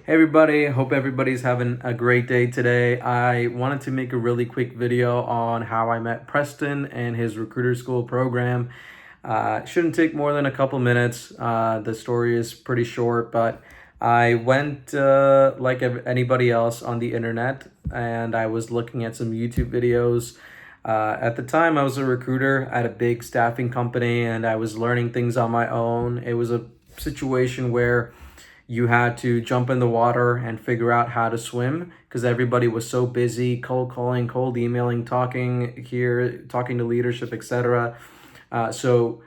Hey everybody, hope everybody's having a great day today. I wanted to make a really quick video on how I met Preston and his recruiter school program. Shouldn't take more than a couple minutes. The story is pretty short, but I went like anybody else on the internet and I was looking at some YouTube videos. At the time, I was a recruiter at a big staffing company and I was learning things on my own. It was a situation where you had to jump in the water and figure out how to swim because everybody was so busy cold calling, cold emailing, talking to leadership, etc. So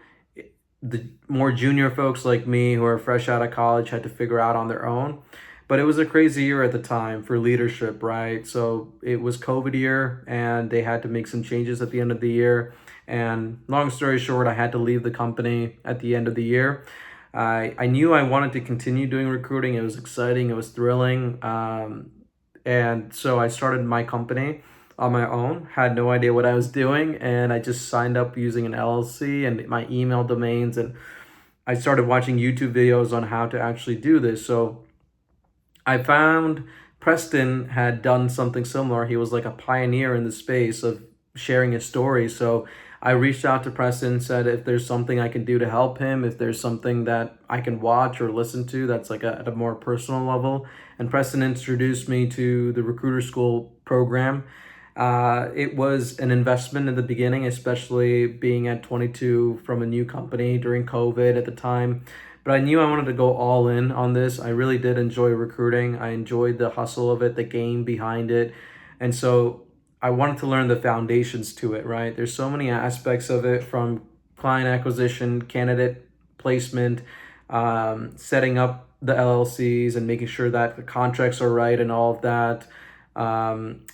the more junior folks like me who are fresh out of college had to figure out on their own. But it was a crazy year at the time for leadership, right? So it was COVID year and they had to make some changes at the end of the year. And long story short, I had to leave the company at the end of the year. I knew I wanted to continue doing recruiting. It was exciting. It was thrilling. And so I started my company on my own, had no idea what I was doing. And I just signed up using an LLC and my email domains. And I started watching YouTube videos on how to actually do this. So I found Preston had done something similar. He was like a pioneer in the space of sharing his story. So I reached out to Preston, said if there's something I can do to help him, if there's something that I can watch or listen to that's like at a more personal level. And Preston introduced me to the recruiter school program. It was an investment in the beginning, especially being at 22 from a new company during COVID at the time. But I knew I wanted to go all in on this. I really did enjoy recruiting. I enjoyed the hustle of it, the game behind it. And so I wanted to learn the foundations to it, right? There's so many aspects of it, from client acquisition, candidate placement, setting up the LLCs and making sure that the contracts are right and all of that. Um,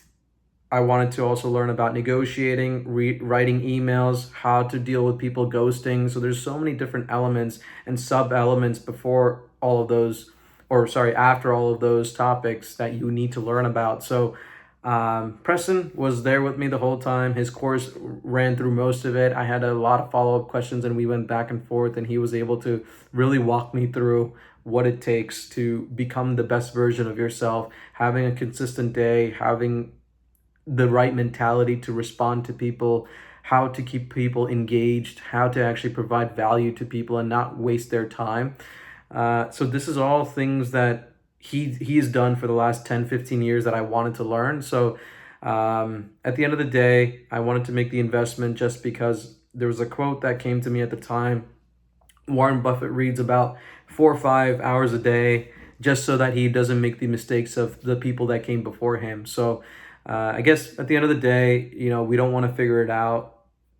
I wanted to also learn about negotiating, writing emails, how to deal with people ghosting. So there's so many different elements and sub elements before all of those, or sorry, after all of those topics that you need to learn about. So Preston was there with me the whole time. His course ran through most of it. I had a lot of follow-up questions and we went back and forth, and he was able to really walk me through what it takes to become the best version of yourself, having a consistent day, having the right mentality to respond to people, how to keep people engaged, how to actually provide value to people and not waste their time. So this is all things that he's done for the last 10, 15 years that I wanted to learn. So at the end of the day, I wanted to make the investment just because there was a quote that came to me at the time. Warren Buffett reads about 4 or 5 hours a day just so that he doesn't make the mistakes of the people that came before him. So I guess at the end of the day, we don't want to figure it out.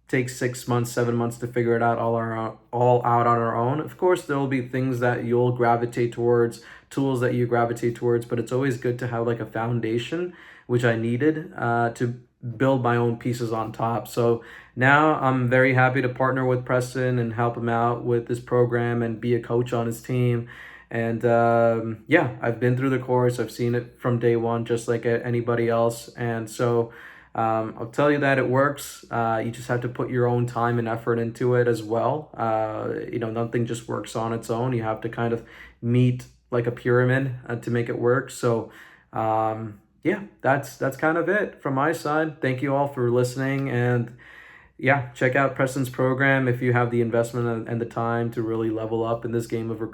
Take 6 months, 7 months to figure it out all out on our own. Of course, there will be things that you'll gravitate towards, tools that you gravitate towards, but it's always good to have like a foundation, which I needed to build my own pieces on top. So now I'm very happy to partner with Preston and help him out with this program and be a coach on his team. And yeah, I've been through the course. I've seen it from day one, just like anybody else. And so I'll tell you that it works. You just have to put your own time and effort into it as well. Nothing just works on its own. You have to kind of meet like a pyramid to make it work. So yeah, that's kind of it from my side. Thank you all for listening, and yeah, check out Preston's program if you have the investment and the time to really level up in this game of recruiting.